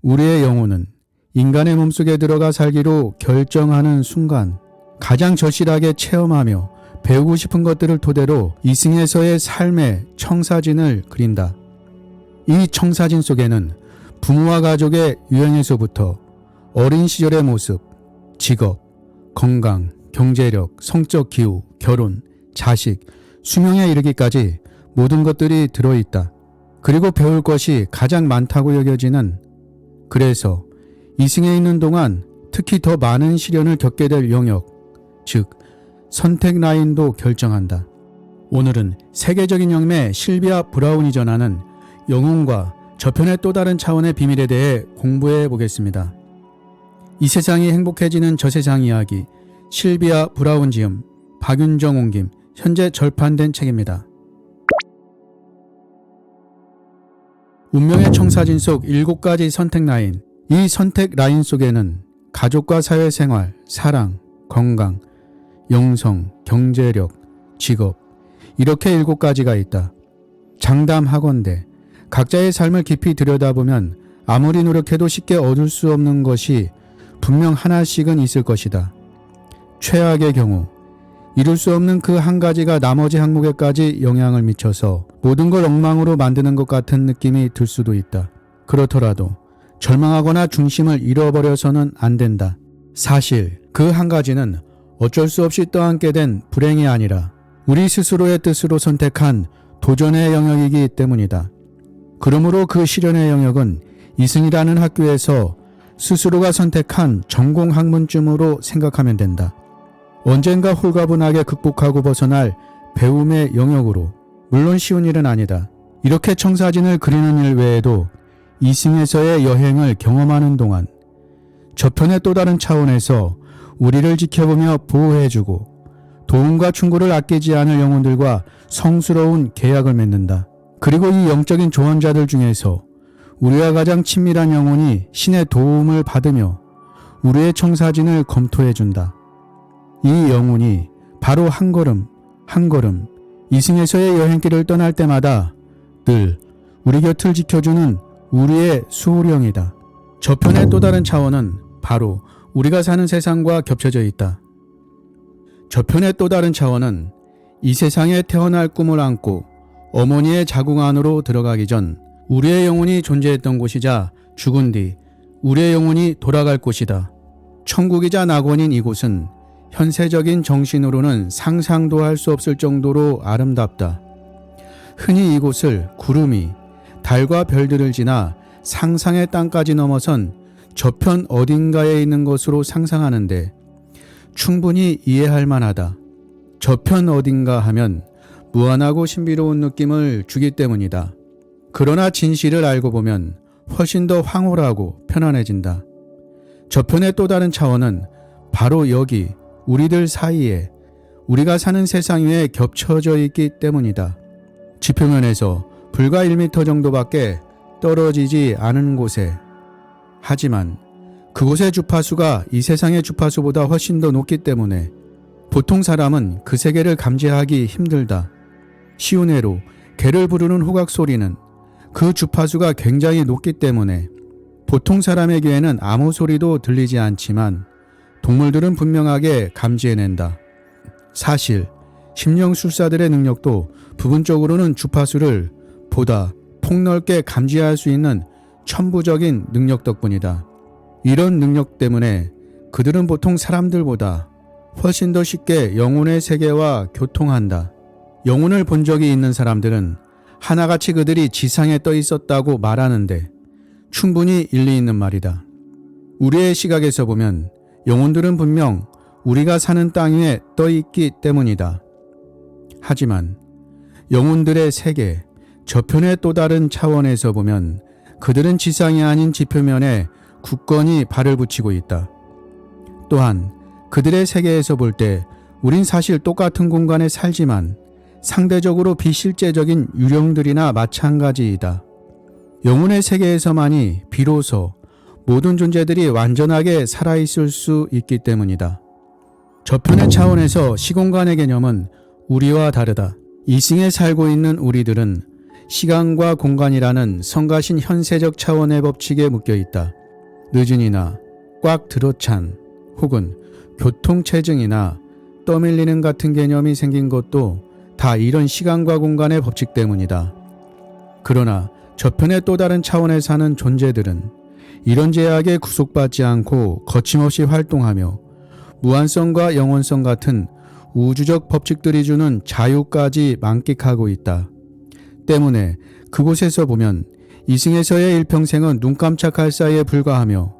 우리의 영혼은 인간의 몸속에 들어가 살기로 결정하는 순간 가장 절실하게 체험하며 배우고 싶은 것들을 토대로 이승에서의 삶의 청사진을 그린다. 이 청사진 속에는 부모와 가족의 유형에서부터 어린 시절의 모습, 직업, 건강, 경제력, 성적 기후, 결혼, 자식, 수명에 이르기까지 모든 것들이 들어있다. 그리고 배울 것이 가장 많다고 여겨지는, 그래서 이승에 있는 동안 특히 더 많은 시련을 겪게 될 영역, 즉 선택 라인도 결정한다. 오늘은 세계적인 영매 실비아 브라운이 전하는 영혼과 저편의 또 다른 차원의 비밀에 대해 공부해 보겠습니다. 이 세상이 행복해지는 저 세상 이야기, 실비아 브라운 지음, 박윤정 옮김, 현재 절판된 책입니다. 운명의 청사진 속 7가지 선택 라인. 이 선택 라인 속에는 가족과 사회생활, 사랑, 건강, 영성, 경제력, 직업, 이렇게 7가지가 있다. 장담하건대 각자의 삶을 깊이 들여다보면 아무리 노력해도 쉽게 얻을 수 없는 것이 분명 하나씩은 있을 것이다. 최악의 경우 이룰 수 없는 그 한 가지가 나머지 항목에까지 영향을 미쳐서 모든 걸 엉망으로 만드는 것 같은 느낌이 들 수도 있다. 그렇더라도 절망하거나 중심을 잃어버려서는 안 된다. 사실 그 한 가지는 어쩔 수 없이 떠안게 된 불행이 아니라 우리 스스로의 뜻으로 선택한 도전의 영역이기 때문이다. 그러므로 그 시련의 영역은 이승이라는 학교에서 스스로가 선택한 전공 학문쯤으로 생각하면 된다. 언젠가 홀가분하게 극복하고 벗어날 배움의 영역으로. 물론 쉬운 일은 아니다. 이렇게 청사진을 그리는 일 외에도 이승에서의 여행을 경험하는 동안 저편의 또 다른 차원에서 우리를 지켜보며 보호해주고 도움과 충고를 아끼지 않을 영혼들과 성스러운 계약을 맺는다. 그리고 이 영적인 조언자들 중에서 우리와 가장 친밀한 영혼이 신의 도움을 받으며 우리의 청사진을 검토해준다. 이 영혼이 바로 한 걸음 한 걸음 이승에서의 여행길을 떠날 때마다 늘 우리 곁을 지켜주는 우리의 수호령이다. 저편의 또 다른 차원은 바로 우리가 사는 세상과 겹쳐져 있다. 저편의 또 다른 차원은 이 세상에 태어날 꿈을 안고 어머니의 자궁 안으로 들어가기 전 우리의 영혼이 존재했던 곳이자 죽은 뒤 우리의 영혼이 돌아갈 곳이다. 천국이자 낙원인 이곳은 현세적인 정신으로는 상상도 할 수 없을 정도로 아름답다. 흔히 이곳을 구름이 달과 별들을 지나 상상의 땅까지 넘어선 저편 어딘가에 있는 것으로 상상하는데 충분히 이해할 만하다. 저편 어딘가 하면 무한하고 신비로운 느낌을 주기 때문이다. 그러나 진실을 알고 보면 훨씬 더 황홀하고 편안해진다. 저편의 또 다른 차원은 바로 여기 우리들 사이에 우리가 사는 세상 위에 겹쳐져 있기 때문이다. 지표면에서 불과 1m 정도밖에 떨어지지 않은 곳에, 하지만 그곳의 주파수가 이 세상의 주파수보다 훨씬 더 높기 때문에 보통 사람은 그 세계를 감지하기 힘들다. 쉬운 예로 개를 부르는 호각 소리는 그 주파수가 굉장히 높기 때문에 보통 사람의 귀에는 아무 소리도 들리지 않지만 동물들은 분명하게 감지해낸다. 사실 심령술사들의 능력도 부분적으로는 주파수를 보다 폭넓게 감지할 수 있는 천부적인 능력 덕분이다. 이런 능력 때문에 그들은 보통 사람들보다 훨씬 더 쉽게 영혼의 세계와 교통한다. 영혼을 본 적이 있는 사람들은 하나같이 그들이 지상에 떠 있었다고 말하는데 충분히 일리 있는 말이다. 우리의 시각에서 보면 영혼들은 분명 우리가 사는 땅 위에 떠 있기 때문이다. 하지만 영혼들의 세계, 저편의 또 다른 차원에서 보면 그들은 지상이 아닌 지표면에 굳건히 발을 붙이고 있다. 또한 그들의 세계에서 볼 때 우린 사실 똑같은 공간에 살지만 상대적으로 비실제적인 유령들이나 마찬가지이다. 영혼의 세계에서만이 비로소 모든 존재들이 완전하게 살아있을 수 있기 때문이다. 저편의 차원에서 시공간의 개념은 우리와 다르다. 이승에 살고 있는 우리들은 시간과 공간이라는 성가신 현세적 차원의 법칙에 묶여 있다. 늦은이나 꽉 들어찬 혹은 교통체증이나 떠밀리는 같은 개념이 생긴 것도 다 이런 시간과 공간의 법칙 때문이다. 그러나 저편의 또 다른 차원에 사는 존재들은 이런 제약에 구속받지 않고 거침없이 활동하며 무한성과 영원성 같은 우주적 법칙들이 주는 자유까지 만끽하고 있다. 때문에 그곳에서 보면 이승에서의 일평생은 눈 깜짝할 사이에 불과하며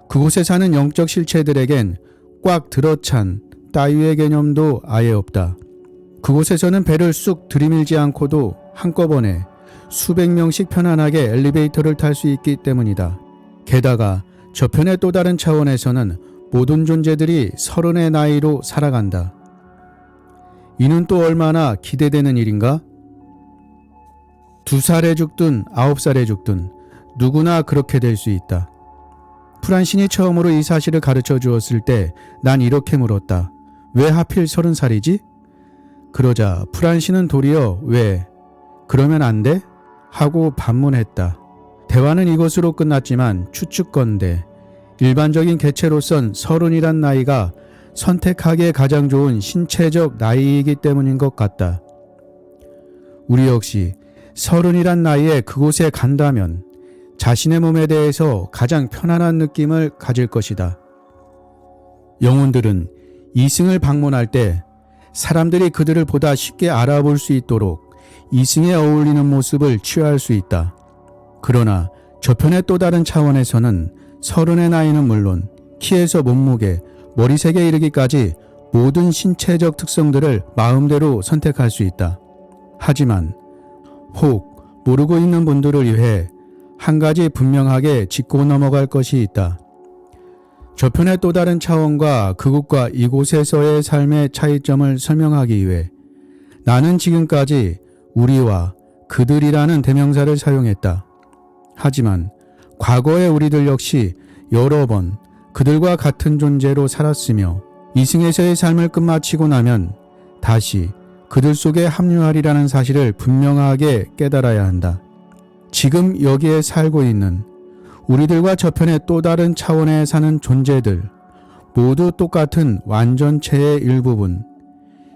그곳에 사는 영적 실체들에겐 꽉 들어찬 따위의 개념도 아예 없다. 그곳에서는 배를 쑥 들이밀지 않고도 한꺼번에 수백 명씩 편안하게 엘리베이터를 탈 수 있기 때문이다. 게다가 저편의 또 다른 차원에서는 모든 존재들이 30의 나이로 살아간다. 이는 또 얼마나 기대되는 일인가? 2살에 죽든 9살에 죽든 누구나 그렇게 될 수 있다. 프란신이 처음으로 이 사실을 가르쳐 주었을 때 난 이렇게 물었다. 왜 하필 30살이지? 그러자 프란신은 도리어 왜? 그러면 안 돼? 하고 반문했다. 대화는 이것으로 끝났지만 추측건대 일반적인 개체로선 30이란 나이가 선택하기에 가장 좋은 신체적 나이이기 때문인 것 같다. 우리 역시 30이란 나이에 그곳에 간다면 자신의 몸에 대해서 가장 편안한 느낌을 가질 것이다. 영혼들은 이승을 방문할 때 사람들이 그들을 보다 쉽게 알아볼 수 있도록 이승에 어울리는 모습을 취할 수 있다. 그러나 저편의 또 다른 차원에서는 30의 나이는 물론 키에서 몸무게, 머리색에 이르기까지 모든 신체적 특성들을 마음대로 선택할 수 있다. 하지만 혹 모르고 있는 분들을 위해 한 가지 분명하게 짚고 넘어갈 것이 있다. 저편의 또 다른 차원과 그곳과 이곳에서의 삶의 차이점을 설명하기 위해 나는 지금까지 우리와 그들이라는 대명사를 사용했다. 하지만 과거의 우리들 역시 여러 번 그들과 같은 존재로 살았으며 이승에서의 삶을 끝마치고 나면 다시 그들 속에 합류하리라는 사실을 분명하게 깨달아야 한다. 지금 여기에 살고 있는 우리들과 저편의 또 다른 차원에 사는 존재들 모두 똑같은 완전체의 일부분,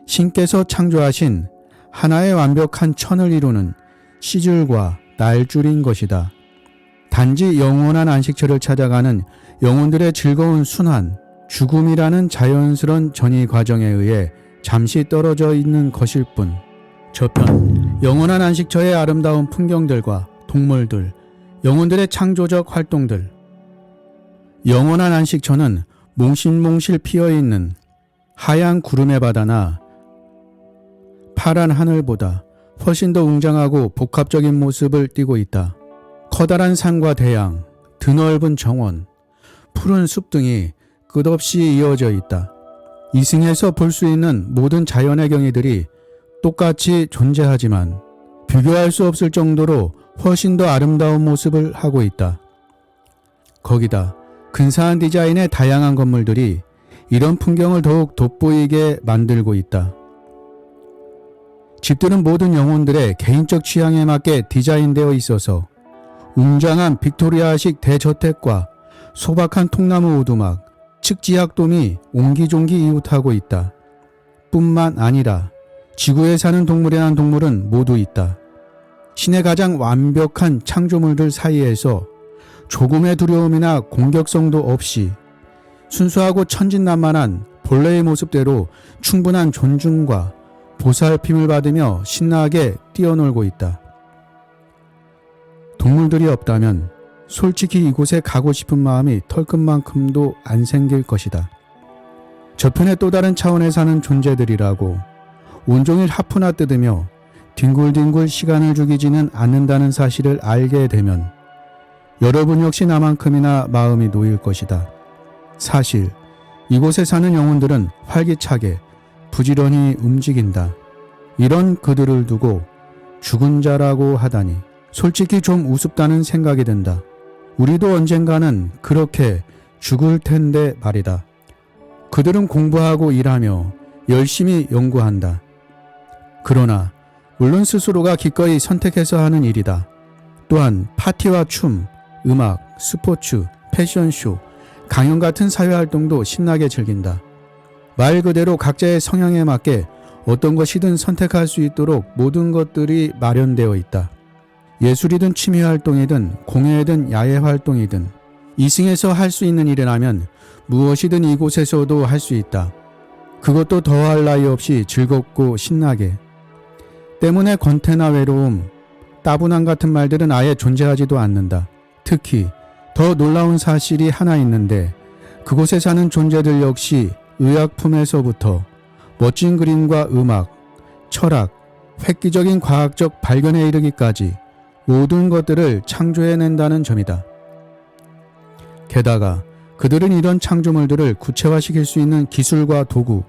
신께서 창조하신 하나의 완벽한 천을 이루는 시줄과 날줄인 것이다. 단지 영원한 안식처를 찾아가는 영혼들의 즐거운 순환, 죽음이라는 자연스러운 전이 과정에 의해 잠시 떨어져 있는 것일 뿐. 저편, 영원한 안식처의 아름다운 풍경들과 동물들, 영혼들의 창조적 활동들. 영원한 안식처는 몽실몽실 피어있는 하얀 구름의 바다나 파란 하늘보다 훨씬 더 웅장하고 복합적인 모습을 띠고 있다. 커다란 산과 대양, 드넓은 정원, 푸른 숲 등이 끝없이 이어져 있다. 이승에서 볼 수 있는 모든 자연의 경이들이 똑같이 존재하지만 비교할 수 없을 정도로 훨씬 더 아름다운 모습을 하고 있다. 거기다 근사한 디자인의 다양한 건물들이 이런 풍경을 더욱 돋보이게 만들고 있다. 집들은 모든 영혼들의 개인적 취향에 맞게 디자인되어 있어서 웅장한 빅토리아식 대저택과 소박한 통나무 오두막, 측지학돔이 옹기종기 이웃하고 있다. 뿐만 아니라 지구에 사는 동물이란 동물은 모두 있다. 신의 가장 완벽한 창조물들 사이에서 조금의 두려움이나 공격성도 없이 순수하고 천진난만한 본래의 모습대로 충분한 존중과 보살핌을 받으며 신나게 뛰어놀고 있다. 동물들이 없다면 솔직히 이곳에 가고 싶은 마음이 털끝만큼도 안 생길 것이다. 저편의 또 다른 차원에 사는 존재들이라고 온종일 하프나 뜯으며 뒹굴뒹굴 시간을 죽이지는 않는다는 사실을 알게 되면 여러분 역시 나만큼이나 마음이 놓일 것이다. 사실 이곳에 사는 영혼들은 활기차게 부지런히 움직인다. 이런 그들을 두고 죽은 자라고 하다니 솔직히 좀 우습다는 생각이 든다. 우리도 언젠가는 그렇게 죽을 텐데 말이다. 그들은 공부하고 일하며 열심히 연구한다. 그러나 물론 스스로가 기꺼이 선택해서 하는 일이다. 또한 파티와 춤, 음악, 스포츠, 패션쇼, 강연 같은 사회활동도 신나게 즐긴다. 말 그대로 각자의 성향에 맞게 어떤 것이든 선택할 수 있도록 모든 것들이 마련되어 있다. 예술이든 취미활동이든 공예든 야외활동이든 이승에서 할 수 있는 일이라면 무엇이든 이곳에서도 할 수 있다. 그것도 더할 나위 없이 즐겁고 신나게. 때문에 권태나 외로움, 따분함 같은 말들은 아예 존재하지도 않는다. 특히 더 놀라운 사실이 하나 있는데 그곳에 사는 존재들 역시 의약품에서부터 멋진 그림과 음악, 철학, 획기적인 과학적 발견에 이르기까지 모든 것들을 창조해낸다는 점이다. 게다가 그들은 이런 창조물들을 구체화시킬 수 있는 기술과 도구,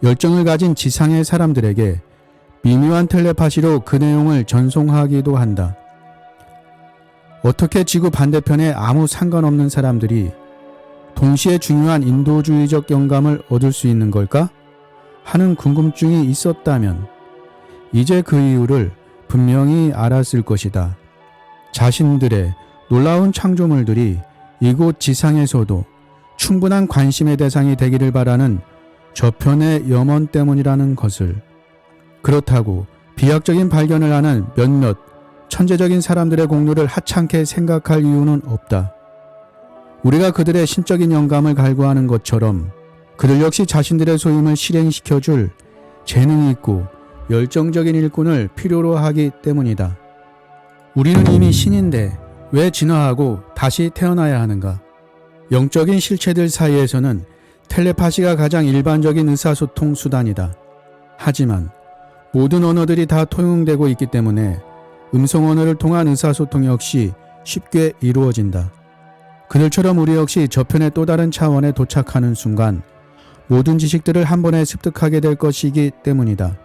열정을 가진 지상의 사람들에게 미묘한 텔레파시로 그 내용을 전송하기도 한다. 어떻게 지구 반대편에 아무 상관없는 사람들이 동시에 중요한 인도주의적 영감을 얻을 수 있는 걸까? 하는 궁금증이 있었다면 이제 그 이유를 분명히 알았을 것이다. 자신들의 놀라운 창조물들이 이곳 지상에서도 충분한 관심의 대상이 되기를 바라는 저편의 염원 때문이라는 것을. 그렇다고 비약적인 발견을 하는 몇몇 천재적인 사람들의 공로를 하찮게 생각할 이유는 없다. 우리가 그들의 신적인 영감을 갈구하는 것처럼 그들 역시 자신들의 소임을 실행시켜줄 재능이 있고 열정적인 일꾼을 필요로 하기 때문이다. 우리는 이미 신인데 왜 진화하고 다시 태어나야 하는가? 영적인 실체들 사이에서는 텔레파시가 가장 일반적인 의사소통 수단이다. 하지만 모든 언어들이 다 통용되고 있기 때문에 음성 언어를 통한 의사소통 역시 쉽게 이루어진다. 그들처럼 우리 역시 저편의 또 다른 차원에 도착하는 순간 모든 지식들을 한 번에 습득하게 될 것이기 때문이다.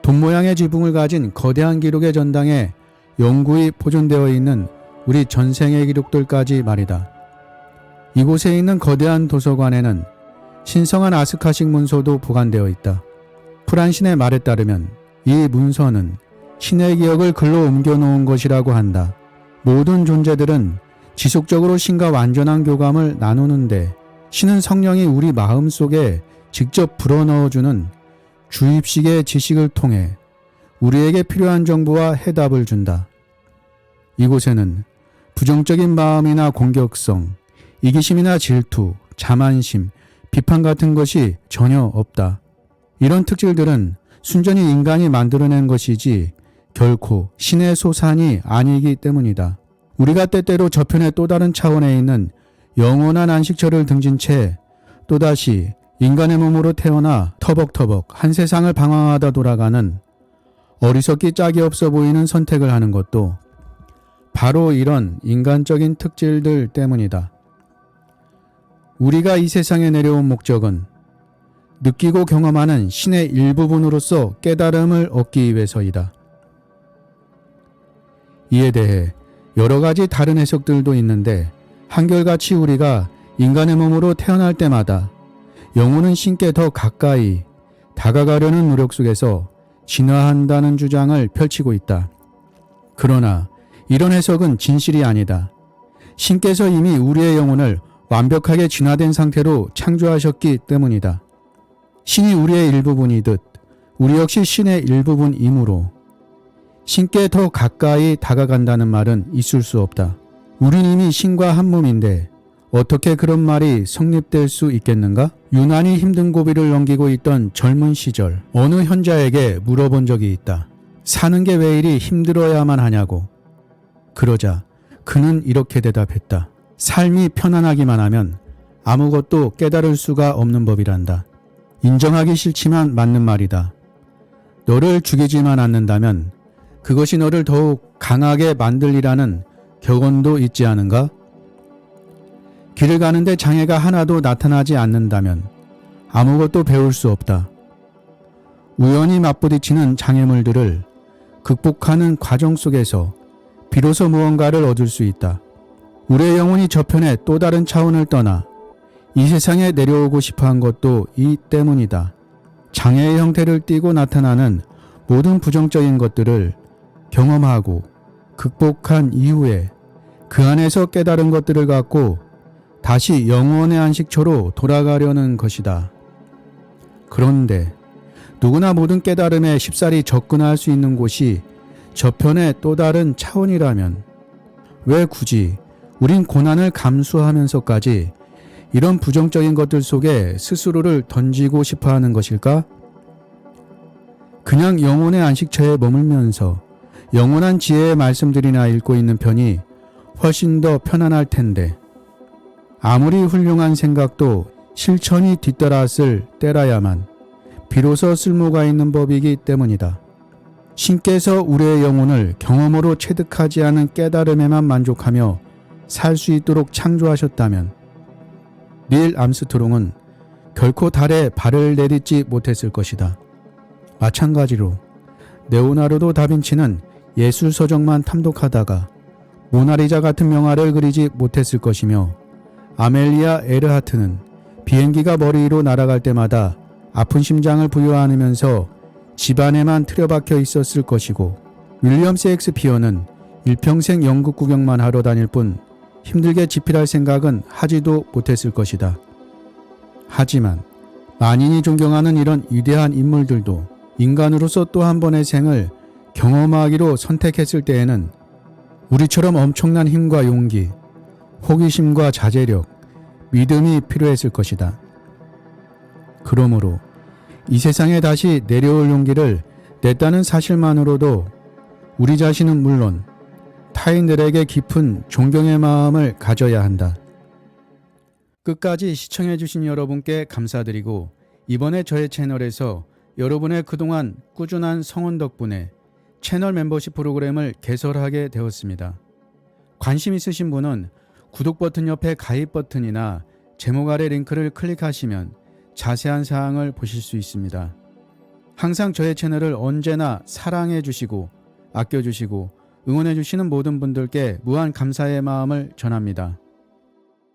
돈 모양의 지붕을 가진 거대한 기록의 전당에 영구히 보존되어 있는 우리 전생의 기록들까지 말이다. 이곳에 있는 거대한 도서관에는 신성한 아스카식 문서도 보관되어 있다. 프란신의 말에 따르면 이 문서는 신의 기억을 글로 옮겨놓은 것이라고 한다. 모든 존재들은 지속적으로 신과 완전한 교감을 나누는데 신은 성령이 우리 마음속에 직접 불어넣어주는 주입식의 지식을 통해 우리에게 필요한 정보와 해답을 준다. 이곳에는 부정적인 마음이나 공격성, 이기심이나 질투, 자만심, 비판 같은 것이 전혀 없다. 이런 특질들은 순전히 인간이 만들어낸 것이지 결코 신의 소산이 아니기 때문이다. 우리가 때때로 저편의 또 다른 차원에 있는 영원한 안식처를 등진 채 또다시 인간의 몸으로 태어나 터벅터벅 한 세상을 방황하다 돌아가는 어리석기 짝이 없어 보이는 선택을 하는 것도 바로 이런 인간적인 특질들 때문이다. 우리가 이 세상에 내려온 목적은 느끼고 경험하는 신의 일부분으로서 깨달음을 얻기 위해서이다. 이에 대해 여러 가지 다른 해석들도 있는데 한결같이 우리가 인간의 몸으로 태어날 때마다 영혼은 신께 더 가까이 다가가려는 노력 속에서 진화한다는 주장을 펼치고 있다. 그러나 이런 해석은 진실이 아니다. 신께서 이미 우리의 영혼을 완벽하게 진화된 상태로 창조하셨기 때문이다. 신이 우리의 일부분이듯 우리 역시 신의 일부분이므로 신께 더 가까이 다가간다는 말은 있을 수 없다. 우린 이미 신과 한 몸인데 어떻게 그런 말이 성립될 수 있겠는가? 유난히 힘든 고비를 넘기고 있던 젊은 시절 어느 현자에게 물어본 적이 있다. 사는 게 왜 이리 힘들어야만 하냐고. 그러자 그는 이렇게 대답했다. 삶이 편안하기만 하면 아무것도 깨달을 수가 없는 법이란다. 인정하기 싫지만 맞는 말이다. 너를 죽이지만 않는다면 그것이 너를 더욱 강하게 만들리라는 격언도 있지 않은가? 길을 가는데 장애가 하나도 나타나지 않는다면 아무것도 배울 수 없다. 우연히 맞부딪히는 장애물들을 극복하는 과정 속에서 비로소 무언가를 얻을 수 있다. 우리의 영혼이 저편의 또 다른 차원을 떠나 이 세상에 내려오고 싶어한 것도 이 때문이다. 장애의 형태를 띠고 나타나는 모든 부정적인 것들을 경험하고 극복한 이후에 그 안에서 깨달은 것들을 갖고 다시 영혼의 안식처로 돌아가려는 것이다. 그런데 누구나 모든 깨달음에 쉽사리 접근할 수 있는 곳이 저편의 또 다른 차원이라면 왜 굳이 우린 고난을 감수하면서까지 이런 부정적인 것들 속에 스스로를 던지고 싶어 하는 것일까? 그냥 영혼의 안식처에 머물면서 영원한 지혜의 말씀들이나 읽고 있는 편이 훨씬 더 편안할 텐데 아무리 훌륭한 생각도 실천이 뒤따랐을 때라야만 비로소 쓸모가 있는 법이기 때문이다. 신께서 우리의 영혼을 경험으로 체득하지 않은 깨달음에만 만족하며 살 수 있도록 창조하셨다면 닐 암스트롱은 결코 달에 발을 내딛지 못했을 것이다. 마찬가지로 레오나르도 다빈치는 예술 서적만 탐독하다가 모나리자 같은 명화를 그리지 못했을 것이며 아멜리아 에르하트는 비행기가 머리 위로 날아갈 때마다 아픈 심장을 부여안으면서 집안에만 틀어박혀 있었을 것이고 윌리엄 셰익스피어는 일평생 영국 구경만 하러 다닐 뿐 힘들게 집필할 생각은 하지도 못했을 것이다. 하지만 만인이 존경하는 이런 위대한 인물들도 인간으로서 또 한 번의 생을 경험하기로 선택했을 때에는 우리처럼 엄청난 힘과 용기, 호기심과 자제력, 믿음이 필요했을 것이다. 그러므로 이 세상에 다시 내려올 용기를 냈다는 사실만으로도 우리 자신은 물론 타인들에게 깊은 존경의 마음을 가져야 한다. 끝까지 시청해주신 여러분께 감사드리고 이번에 저의 채널에서 여러분의 그동안 꾸준한 성원 덕분에 채널 멤버십 프로그램을 개설하게 되었습니다. 관심 있으신 분은 구독 버튼 옆에 가입 버튼이나 제목 아래 링크를 클릭하시면 자세한 사항을 보실 수 있습니다. 항상 저의 채널을 언제나 사랑해 주시고 아껴 주시고 응원해 주시는 모든 분들께 무한 감사의 마음을 전합니다.